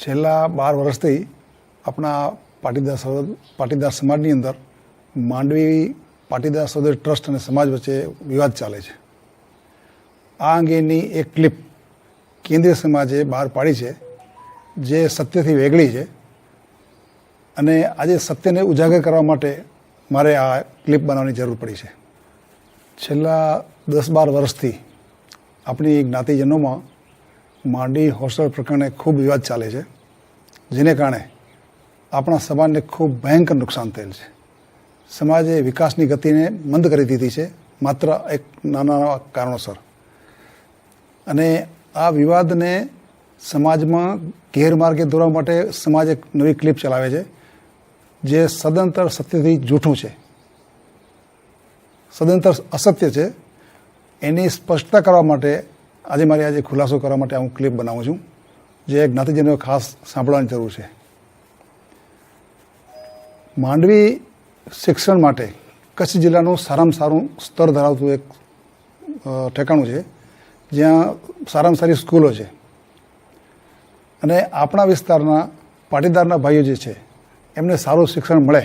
છેલ્લા 12 વર્ષથી આપણા પાટીદાર સમાજની અંદર માંડવી પાટીદાર સહોદય ટ્રસ્ટ અને સમાજ વચ્ચે વિવાદ ચાલે છે. આ અંગેની એક ક્લિપ કેન્દ્રીય સમાજે બહાર પાડી છે, જે સત્યથી વેગળી છે, અને આજે સત્યને ઉજાગર કરવા માટે મારે આ ક્લિપ બનાવવાની જરૂર પડી છે. છેલ્લા 10-12 વર્ષથી આપણી જ્ઞાતિજનોમાં માંડવી હોસ્ટેલ પ્રકરણે ખૂબ વિવાદ ચાલે છે, જેને કારણે આપણા સમાજને ખૂબ ભયંકર નુકસાન થયેલ છે. સમાજે વિકાસની ગતિને મંદ કરી દીધી છે, માત્ર એક નાના કારણોસર. અને આ વિવાદને સમાજમાં ગેરમાર્ગે દોરવા માટે સમાજ એક નવી ક્લિપ ચલાવે છે, જે સદંતર સત્યથી જૂઠું છે, સદંતર અસત્ય છે. એની સ્પષ્ટતા કરવા માટે આજે ખુલાસો કરવા માટે હું ક્લિપ બનાવું છું, જે જ્ઞાતિજનોએ ખાસ સાંભળવાની જરૂર છે. માંડવી શિક્ષણ માટે કચ્છ જિલ્લાનું સારામાં સારું સ્તર ધરાવતું એક ઠેકાણું છે, જ્યાં સારામાં સારી સ્કૂલો છે. અને આપણા વિસ્તારના પાટીદારના ભાઈઓ જે છે, એમને સારું શિક્ષણ મળે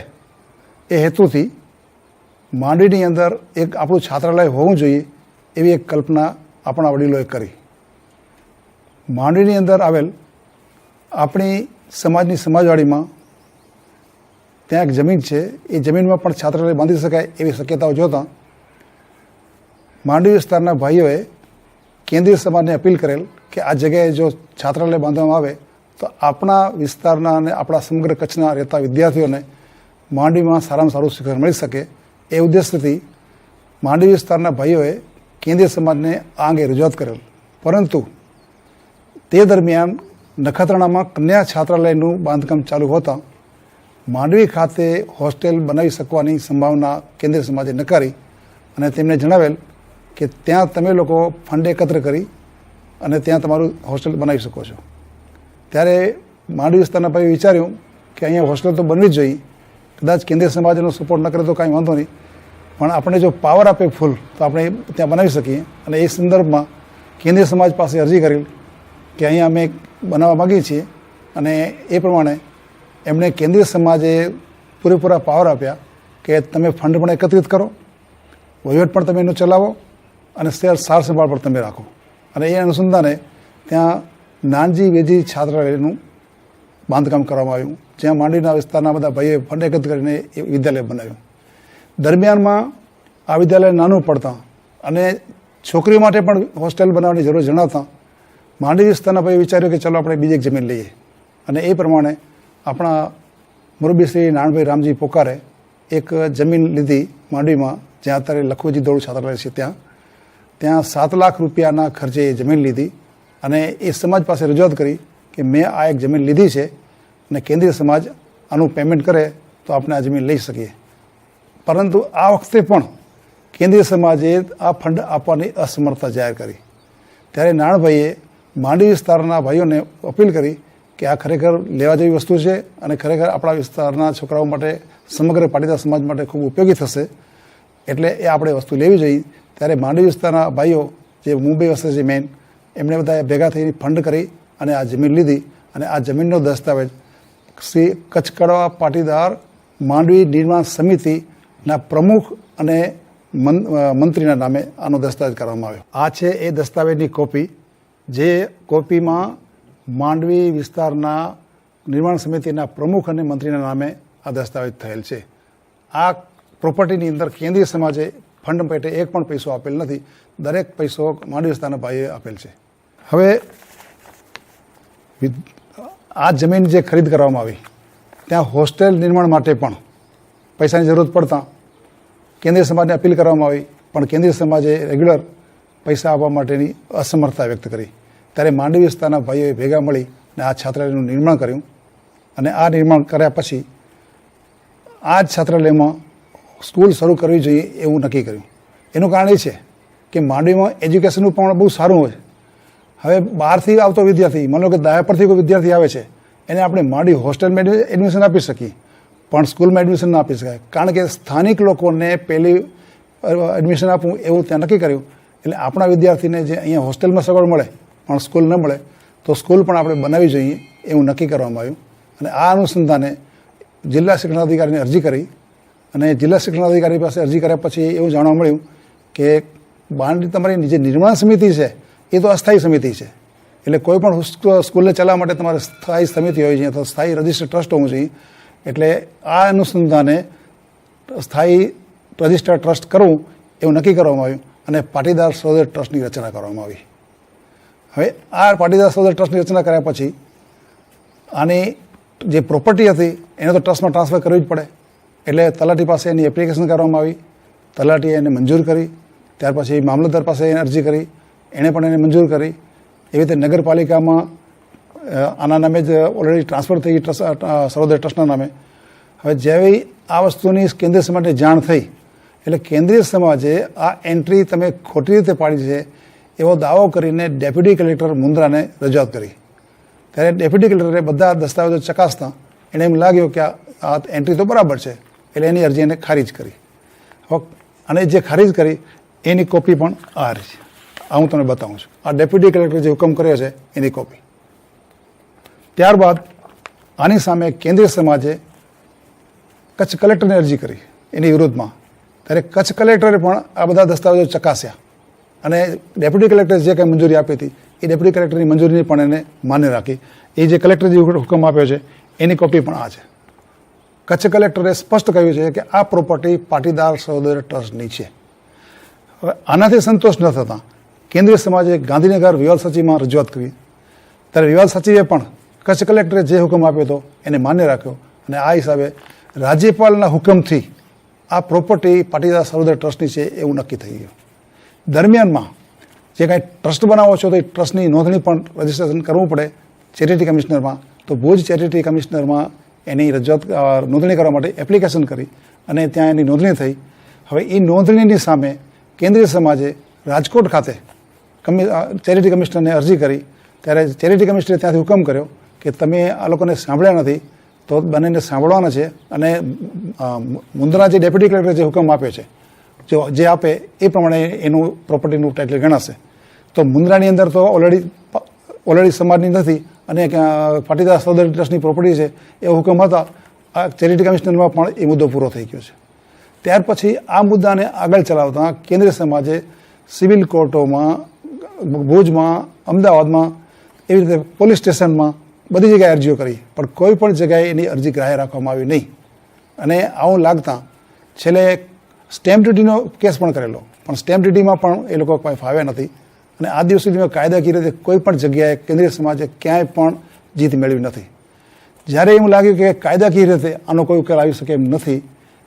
એ હેતુથી માંડવીની અંદર એક આપણું છાત્રાલય હોવું જોઈએ એવી એક કલ્પના આપણા વડીલોએ કરી. માંડવીની અંદર આવેલ આપણી સમાજની સમાજવાડીમાં ત્યાં એક જમીન છે, એ જમીનમાં પણ છાત્રાલય બાંધી શકાય એવી શક્યતાઓ જોતાં માંડવી વિસ્તારના ભાઈઓએ કેન્દ્રીય સમાજને અપીલ કરેલ કે આ જગ્યાએ જો છાત્રાલય બાંધવામાં આવે તો આપણા વિસ્તારના અને આપણા સમગ્ર કચ્છના રહેતા વિદ્યાર્થીઓને માંડવીમાં સારામાં સારું શિક્ષણ મળી શકે એ ઉદ્દેશથી માંડવી વિસ્તારના ભાઈઓએ કેન્દ્રીય સમાજને આ અંગે રજૂઆત કરેલ. પરંતુ તે દરમિયાન નખત્રાણામાં કન્યા છાત્રાલયનું બાંધકામ ચાલુ હોતાં માંડવી ખાતે હોસ્ટેલ બનાવી શકવાની સંભાવના કેન્દ્રીય સમાજે નકારી અને તેમને જણાવેલ કે ત્યાં તમે લોકો ફંડ એકત્ર કરી અને ત્યાં તમારું હોસ્ટેલ બનાવી શકો છો. ત્યારે માંડવી વિસ્તારના ભાઈએ વિચાર્યું કે અહીંયા હોસ્ટેલ તો બનવી જ જોઈએ, કદાચ કેન્દ્રીય સમાજનો સપોર્ટ ન કરે તો કાંઈ વાંધો નહીં, પણ આપણે જો પાવર આપે ફૂલ તો આપણે ત્યાં બનાવી શકીએ. અને એ સંદર્ભમાં કેન્દ્રીય સમાજ પાસે અરજી કરેલ કે અહીંયા અમે બનાવવા માગીએ છીએ, અને એ પ્રમાણે એમણે કેન્દ્રીય સમાજે પૂરેપૂરા પાવર આપ્યા કે તમે ફંડ પણ એકત્રિત કરો, વહીવટ પણ તમે એનું ચલાવો અને સાર સંભાળ પણ તમે રાખો. અને એ અનુસંધાને ત્યાં નાનજી વેજી છાત્રાલયનું બાંધકામ કરવામાં આવ્યું, જ્યાં માંડવીના વિસ્તારના બધા ભાઈઓએ ફંડ એકત્ર કરીને એ વિદ્યાલય બનાવ્યું. દરમિયાનમાં આ વિદ્યાલય નાનું પડતા અને છોકરીઓ માટે પણ હોસ્ટેલ બનાવવાની જરૂર જણાવતા માંડવી વિસ્તારના ભાઈએ વિચાર્યું કે ચલો આપણે બીજી એક જમીન લઈએ. અને એ પ્રમાણે આપણા મુરબ્બી શ્રી નારણભાઈ રામજી પોકારે એક જમીન લીધી માંડવીમાં, જ્યાં અત્યારે લખોજી દોડ છાત્રાલય છે. ત્યાં 7 લાખ રૂપિયાના ખર્ચે એ જમીન લીધી અને એ સમાજ પાસે રજૂઆત કરી કે મેં આ એક જમીન લીધી છે અને કેન્દ્રીય સમાજ આનું પેમેન્ટ કરે તો આપણે આ જમીન લઈ શકીએ. પરંતુ આ વખતે પણ કેન્દ્રીય સમાજે આ ફંડ આપવાની અસમર્થતા જાહેર કરી. ત્યારે નારણભાઈએ માંડવી વિસ્તારના ભાઈઓને અપીલ કરી કે આ ખરેખર લેવા જેવી વસ્તુ છે અને ખરેખર આપણા વિસ્તારના છોકરાઓ માટે, સમગ્ર પાટીદાર સમાજ માટે ખૂબ ઉપયોગી થશે, એટલે એ આપણે વસ્તુ લેવી જોઈએ. ત્યારે માંડવી વિસ્તારના ભાઈઓ જે મુંબઈ વસે છે મેન, એમણે બધા ભેગા થઈને ફંડ કરી અને આ જમીન લીધી. અને આ જમીનનો દસ્તાવેજ શ્રી કચ્છ કડવા પાટીદાર માંડવી નિર્માણ સમિતિના પ્રમુખ અને મંત્રીના નામે આનો દસ્તાવેજ કરવામાં આવ્યો. આ છે એ દસ્તાવેજની કોપી, જે કોપીમાં માંડવી વિસ્તારના નિર્માણ સમિતિના પ્રમુખ અને મંત્રીના નામે આ દસ્તાવેજ થયેલ છે. આ પ્રોપર્ટીની અંદર કેન્દ્રીય સમાજે ફંડ પેટે એક પણ પૈસો આપેલ નથી, દરેક પૈસો માંડવી વિસ્તારના ભાઈએ આપેલ છે. હવે આ જમીન જે ખરીદ કરવામાં આવી, ત્યાં હોસ્ટેલ નિર્માણ માટે પણ પૈસાની જરૂરત પડતા કેન્દ્રીય સમાજને અપીલ કરવામાં આવી, પણ કેન્દ્રીય સમાજે રેગ્યુલર પૈસા આપવા માટેની અસમર્થતા વ્યક્ત કરી. ત્યારે માંડવી વિસ્તારના ભાઈઓએ ભેગા મળી અને આ છાત્રાલયનું નિર્માણ કર્યું. અને આ નિર્માણ કર્યા પછી આ જ છાત્રાલયમાં સ્કૂલ શરૂ કરવી જોઈએ એવું નક્કી કર્યું. એનું કારણ એ છે કે માંડવીમાં એજ્યુકેશનનું પણ બહુ સારું હોય. હવે બહારથી આવતો વિદ્યાર્થી, માનો કે દાયા પરથી કોઈ વિદ્યાર્થી આવે છે, એને આપણે માંડવી હોસ્ટેલમાં એડમિશન આપી શકીએ, પણ સ્કૂલમાં એડમિશન ના આપી શકાય, કારણ કે સ્થાનિક લોકોને પહેલી એડમિશન આપવું એવું ત્યાં નક્કી કર્યું. એટલે આપણા વિદ્યાર્થીને જે અહીંયા હોસ્ટેલમાં સગવડ મળે પણ સ્કૂલ ન મળે તો સ્કૂલ પણ આપણે બનાવવી જોઈએ એવું નક્કી કરવામાં આવ્યું અને આ અનુસંધાને જિલ્લા શિક્ષણાધિકારીને અરજી કરી અને જિલ્લા શિક્ષણાધિકારી પાસે અરજી કર્યા પછી એવું જાણવા મળ્યું કે તમારી જે નિર્માણ સમિતિ છે એ તો અસ્થાયી સમિતિ છે, એટલે કોઈ પણ સ્કૂલને ચલાવવા માટે તમારે સ્થાયી સમિતિ હોવી જોઈએ અથવા સ્થાયી રજિસ્ટર્ડ ટ્રસ્ટ હોવું જોઈએ. એટલે આ અનુસંધાને સ્થાયી રજિસ્ટર્ડ ટ્રસ્ટ કરવું એવું નક્કી કરવામાં આવ્યું અને પાટીદાર સહોદય ટ્રસ્ટની રચના કરવામાં આવી. હવે આ પાટીદાર સહોદય ટ્રસ્ટની રચના કર્યા પછી આની જે પ્રોપર્ટી હતી એને તો ટ્રસ્ટમાં ટ્રાન્સફર કરવી જ પડે, એટલે તલાટી પાસે એની એપ્લિકેશન કરવામાં આવી, તલાટીએ એને મંજૂર કરી, ત્યાર પછી મામલતદાર પાસે એને અરજી કરી, એણે પણ એને મંજૂર કરી. એવી રીતે નગરપાલિકામાં આના નામે જ ઓલરેડી ટ્રાન્સફર થઈ ગઈ સર્વોદય ટ્રસ્ટના નામે. હવે જેવી આ વસ્તુની કેન્દ્રીય સમાજને જાણ થઈ એટલે કેન્દ્રીય સમાજે આ એન્ટ્રી તમે ખોટી રીતે પાડી છે એવો દાવો કરીને ડેપ્યુટી કલેક્ટર મુન્દ્રાને રજૂઆત કરી. ત્યારે ડેપ્યુટી કલેક્ટરે બધા દસ્તાવેજો ચકાસતા એને એમ લાગ્યું કે આ એન્ટ્રી તો બરાબર છે, એટલે એની અરજી એને ખારીજ કરી. અને જે ખારીજ કરી એની કોપી પણ આ રહી છે, આ હું તમને બતાવું છું. આ ડેપ્યુટી કલેક્ટરે જે હુકમ કર્યો છે એની કોપી. ત્યારબાદ આની સામે કેન્દ્રીય સમાજે કચ્છ કલેક્ટરને અરજી કરી એની વિરુદ્ધમાં. ત્યારે કચ્છ કલેક્ટરે પણ આ બધા દસ્તાવેજો ચકાસ્યા અને ડેપ્યુટી કલેક્ટરે જે કંઈ મંજૂરી આપી હતી એ ડેપ્યુટી કલેક્ટરની મંજૂરીની પણ એને માન્ય રાખી. એ જે કલેક્ટરે જે હુકમ આપ્યો છે એની કોપી પણ આ છે. કચ્છ કલેક્ટરે સ્પષ્ટ કહ્યું છે કે આ પ્રોપર્ટી પાટીદાર સહોદય ટ્રસ્ટની છે. હવે આનાથી સંતોષ ન થતાં કેન્દ્રીય સમાજે ગાંધીનગર વિવાદ સચિવમાં રજૂઆત કરી. ત્યારે વિવાદ સચિવે પણ કચ્છ કલેક્ટરે જે હુકમ આપ્યો હતો એને માન્ય રાખ્યો અને આ હિસાબે રાજ્યપાલના હુકમથી આ પ્રોપર્ટી પાટીદાર સહોદય ટ્રસ્ટની છે એવું નક્કી થઈ ગયું. દરમિયાનમાં જે કાંઈ ટ્રસ્ટ બનાવો છો તો એ ટ્રસ્ટની નોંધણી પણ રજિસ્ટ્રેશન કરવું પડે ચેરિટી કમિશનરમાં. તો ભુજ ચેરિટી કમિશનરમાં એની રજૂઆત નોંધણી કરવા માટે એપ્લિકેશન કરી અને ત્યાં એની નોંધણી થઈ. હવે એ નોંધણીની સામે કેન્દ્રીય સમાજે રાજકોટ ખાતે ચેરિટી કમિશનરને અરજી કરી. ત્યારે ચેરિટી કમિશનરે ત્યાંથી હુકમ કર્યો કે તમે આ લોકોને સાંભળ્યા નથી તો બંનેને સાંભળવાના છે અને મુન્દ્રા જે ડેપ્યુટી કલેક્ટરે જે હુકમ આપ્યો છે જે આપે એ પ્રમાણે એનું પ્રોપર્ટીનું ટાઇટલ ગણાશે. તો મુન્દ્રાની અંદર તો ઓલરેડી સમાજની નથી અને પાટીદાર સહોદય ટ્રસ્ટની પ્રોપર્ટી છે એવો હુકમ હતા. આ ચેરિટી કમિશનરમાં પણ એ મુદ્દો પૂરો થઈ ગયો છે. ત્યાર પછી આ મુદ્દાને આગળ ચલાવતા કેન્દ્રીય સમાજે સિવિલ કોર્ટોમાં, ભુજમાં, અમદાવાદમાં, એવી રીતે પોલીસ સ્ટેશનમાં બધી જગ્યાએ અરજીઓ કરી પણ કોઈ પણ જગ્યાએ એની અરજી ગ્રાહ્ય રાખવામાં આવી નહીં. અને આવું લાગતા છેલ્લે સ્ટેમ્પ ડ્યુટીનો કેસ પણ કરેલો પણ સ્ટેમ્પ ડ્યુટીમાં પણ એ લોકો કોઈ ફાવ્યા નથી અને આ દિવસ સુધીમાં કાયદાકીય રીતે કોઈ પણ જગ્યાએ કેન્દ્રીય સમાજે ક્યાંય પણ જીત મેળવી નથી. જ્યારે એવું લાગ્યું કે કાયદાકીય રીતે આનો કોઈ ઉકેલ આવી શકે એમ નથી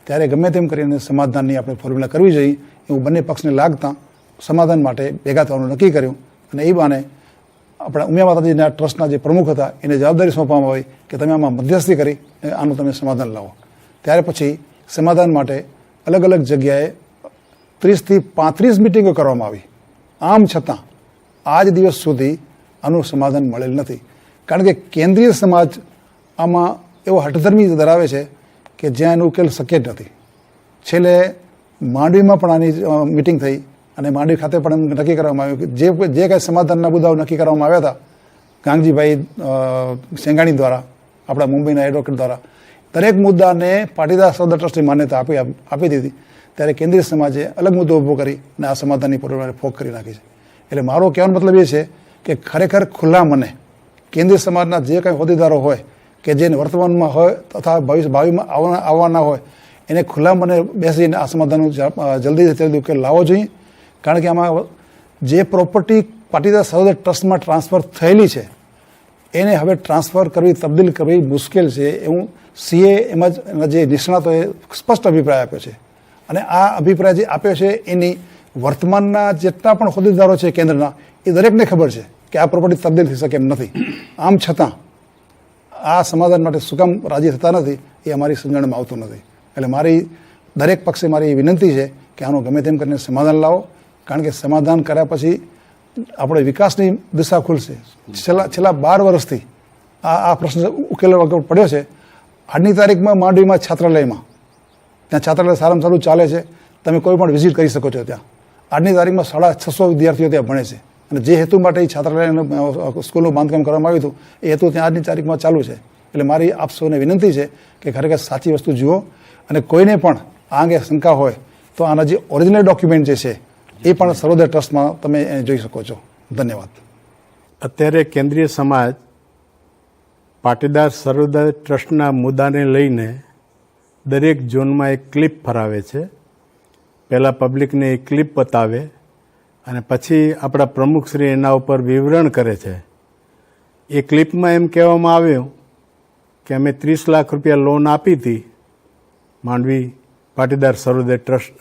ત્યારે ગમે તેમ કરીને સમાધાનની આપણે ફોર્મ્યુલા કરવી જોઈએ એવું બંને પક્ષને લાગતા સમાધાન માટે ભેગા થવાનું નક્કી કર્યું અને એ બાને આપણા ઉમિયા માતાજીના ટ્રસ્ટના જે પ્રમુખ હતા એને જવાબદારી સોંપવામાં આવી કે તમે આમાં મધ્યસ્થી કરી આનું તમે સમાધાન લાવો. ત્યારે પછી સમાધાન માટે અલગ અલગ જગ્યાએ 30થી 35 મિટિંગો કરવામાં આવી. આમ છતાં આજ દિવસ સુધી આનું સમાધાન મળેલ નથી. કારણ કે કેન્દ્રીય સમાજ આમાં એવો હઠધર્મી ધરાવે છે કે જ્યાં એનો ઉકેલ શક્ય જ નથી. છેલ્લે માંડવીમાં પણ આની મિટિંગ થઈ અને માંડવી ખાતે પણ નક્કી કરવામાં આવ્યું કે જે કાંઈ સમાધાનના મુદ્દાઓ નક્કી કરવામાં આવ્યા હતા ગાંગજીભાઈ સેંગાણી દ્વારા, આપણા મુંબઈના એડવોકેટ દ્વારા, દરેક મુદ્દાને પાટીદાર સહોદય ટ્રસ્ટની માન્યતા આપી દીધી. ત્યારે કેન્દ્રીય સમાજે અલગ મુદ્દો ઊભો કરી અને આ સમાધાનની પ્રક્રિયાને ફોક કરી નાખી છે. એટલે મારો કહેવાનો મતલબ એ છે કે ખરેખર ખુલ્લા મને કેન્દ્રીય સમાજના જે કાંઈ હોદ્દેદારો હોય કે જે વર્તમાનમાં હોય તથા ભાવિમાં આવવાના હોય એને ખુલ્લા મને બેસીને આ સમાધાનનું જલ્દીથી જલ્દી ઉકેલ લાવવો જોઈએ. કારણ કે આમાં જે પ્રોપર્ટી પાટીદાર સહોદય ટ્રસ્ટમાં ટ્રાન્સફર થયેલી છે એને હવે ટ્રાન્સફર કરવી, તબદીલ કરવી મુશ્કેલ છે એવું સીએ એમાં જે નિષ્ણાતોએ સ્પષ્ટ અભિપ્રાય આપ્યો છે. અને આ અભિપ્રાય જે આપ્યો છે એની વર્તમાનના જેટલા પણ હોદ્દેદારો છે કેન્દ્રના એ દરેકને ખબર છે કે આ પ્રોપર્ટી તબદીલ થઈ શકે એમ નથી. આમ છતાં આ સમાધાન માટે શું કામ રાજી થતા નથી એ અમારી સમજણમાં આવતું નથી. એટલે મારી દરેક પક્ષે મારી વિનંતી છે કે આનું ગમે તેમ કરીને સમાધાન લાવો. કારણ કે સમાધાન કર્યા પછી આપણે વિકાસની દિશા ખુલશે. છેલ્લા 12 વર્ષથી આ પ્રશ્ન ઉકેલવા વગર પડ્યો છે. આજની તારીખમાં માંડવીમાં છાત્રાલયમાં ત્યાં છાત્રાલય સારામાં સારું ચાલે છે. તમે કોઈ પણ વિઝિટ કરી શકો છો ત્યાં. આજની તારીખમાં 650 વિદ્યાર્થીઓ ત્યાં ભણે છે. અને જે હેતુ માટે એ છાત્રાલય સ્કૂલનું બાંધકામ કરવામાં આવ્યું હતું એ હેતુ ત્યાં આજની તારીખમાં ચાલુ છે. એટલે મારી આપ સૌને વિનંતી છે કે ખરેખર સાચી વસ્તુ જુઓ અને કોઈને પણ આ અંગે શંકા હોય તો આના જે ઓરિજિનલ ડોક્યુમેન્ટ જે છે એ પણ સર્વોદય ટ્રસ્ટમાં તમે જોઈ શકો છો. ધન્યવાદ. અત્યારે કેન્દ્રીય સમાજ પાટીદાર સર્વોદય ટ્રસ્ટના મુદ્દાને લઈને દરેક ઝોનમાં એક ક્લિપ ફરાવે છે. પહેલાં પબ્લિકને એક ક્લિપ બતાવે અને પછી આપણા પ્રમુખશ્રી એના ઉપર વિવરણ કરે છે. એ ક્લિપમાં એમ કહેવામાં આવ્યું કે અમે 30 લાખ રૂપિયા લોન આપી હતી માંડવી પાટીદાર સર્વોદય ટ્રસ્ટ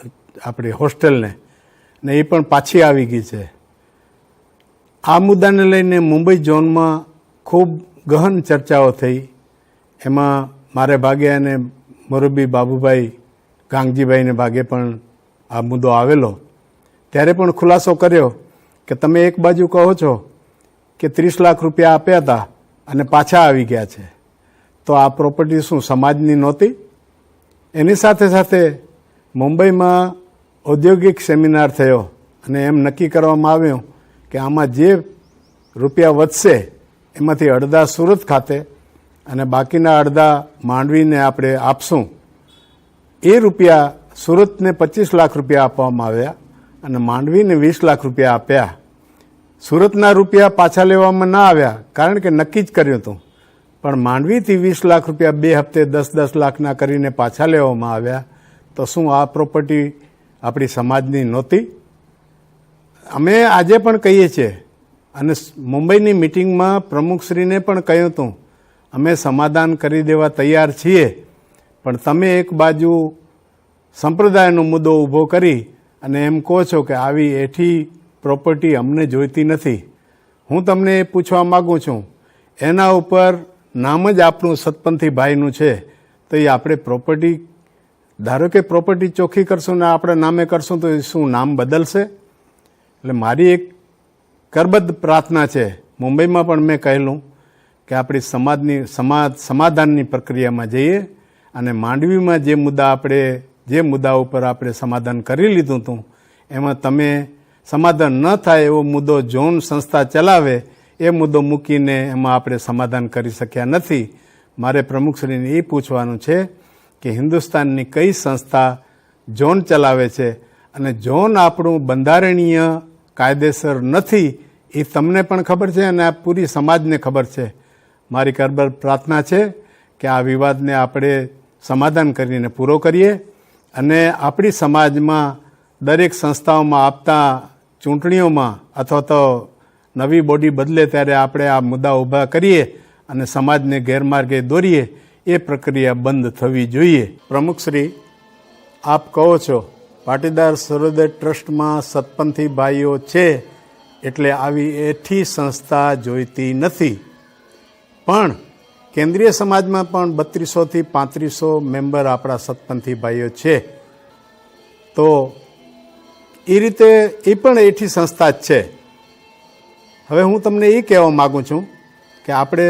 આપણી હોસ્ટેલને, ને એ પણ પાછી આવી ગઈ છે. આ મુદ્દાને લઈને મુંબઈ ઝોનમાં ખૂબ ગહન ચર્ચાઓ થઈ. એમાં મારે ભાગે અને મોરબી બાબુભાઈ ગાંગજીભાઈને ભાગે પણ આ મુદ્દો આવેલો. ત્યારે પણ ખુલાસો કર્યો કે તમે એક બાજુ કહો છો કે 30 લાખ રૂપિયા આપ્યા હતા અને પાછા આવી ગયા છે, તો આ પ્રોપર્ટી શું સમાજની નહોતી? એની સાથે સાથે મુંબઈમાં ઔદ્યોગિક સેમિનાર થયો અને એમ નક્કી કરવામાં આવ્યું કે આમાં જે રૂપિયા વધશે એમાંથી અડધા સુરત ખાતે અને બાકીના અડધા માંડવીને આપણે આપશું. એ રૂપિયા સુરતને 25 લાખ રૂપિયા આપવામાં આવ્યા અને માંડવીને 20 લાખ રૂપિયા આપ્યા. સુરતના રૂપિયા પાછા લેવામાં ના આવ્યા કારણ કે નક્કી જ કર્યું હતું, પણ માંડવીથી 20 લાખ રૂપિયા 2 હપ્તે 10-10 લાખના કરીને પાછા લેવામાં આવ્યા. તો શું આ પ્રોપર્ટી આપણી સમાજની નહોતી? અમે આજે પણ કહીએ છીએ અને મુંબઈની મિટિંગમાં પ્રમુખશ્રીને પણ કહ્યું હતું અમે સમાધાન કરી દેવા તૈયાર છીએ, પણ તમે એક બાજુ સંપ્રદાયનો મુદ્દો ઊભો કરી અને એમ કહો છો કે આવી એઠી પ્રોપર્ટી અમને જોઈતી નથી. હું તમને એ પૂછવા માગું છું, એના ઉપર નામ જ આપણું સતપંથી ભાઈનું છે, તો એ આપણે પ્રોપર્ટી ધારો કે પ્રોપર્ટી ચોખ્ખી કરશું ને આપણે નામે કરશું તો શું નામ બદલશે? એટલે મારી એક કરબદ્ધ પ્રાર્થના છે, મુંબઈમાં પણ મેં કહેલું કે આપણી સમાધાનની પ્રક્રિયામાં જઈએ અને માંડવીમાં જે મુદ્દા ઉપર આપણે સમાધાન કરી લીધું હતું એમાં તમે સમાધાન ન થાય એવો મુદ્દો ઝોન સંસ્થા ચલાવે એ મુદ્દો મૂકીને એમાં આપણે સમાધાન કરી શક્યા નથી. મારે પ્રમુખશ્રીને એ પૂછવાનું છે કે હિન્દુસ્તાનની કઈ સંસ્થા ઝોન ચલાવે છે અને ઝોન આપણું બંધારણીય કાયદેસર નથી એ તમને પણ ખબર છે અને આ પૂરી સમાજને ખબર છે. મારી કરબદ્ધ પ્રાર્થના છે કે આ વિવાદને આપણે સમાધાન કરીને પૂરો કરીએ અને આપણી સમાજમાં દરેક સંસ્થાઓમાં આપતા ચૂંટણીઓમાં અથવા તો નવી બોડી બદલે ત્યારે આપણે આ મુદ્દા ઊભા કરીએ અને સમાજને ગેરમાર્ગે દોરીએ, એ પ્રક્રિયા બંધ થવી જોઈએ. પ્રમુખશ્રી, આપ કહો છો પાટીદાર સર્વોદય ટ્રસ્ટમાં સતપંથી ભાઈઓ છે એટલે આવી એઠી સંસ્થા જોઈતી નથી, પણ કેન્દ્રીય સમાજમાં પણ 3200 થી 3500 મેમ્બર આપણા સતપંથી ભાઈઓ છે, તો એ રીતે એ પણ એઠી સંસ્થા જ છે. હવે હું તમને એ કહેવા માગું છું કે આપણે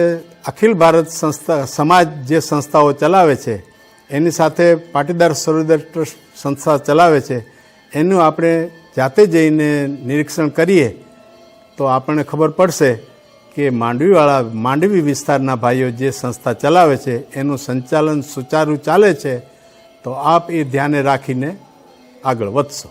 અખિલ ભારત સમાજ જે સંસ્થાઓ ચલાવે છે એની સાથે પાટીદાર સર્વોદય ટ્રસ્ટ સંસ્થા ચલાવે છે એનું આપણે જાતે જઈને નિરીક્ષણ કરીએ તો આપણને ખબર પડશે કે માંડવી વિસ્તારના ભાઈઓ જે સંસ્થા ચલાવે છે એનું સંચાલન સુચારું ચાલે છે. તો આપ એ ધ્યાને રાખીને આગળ વધશો.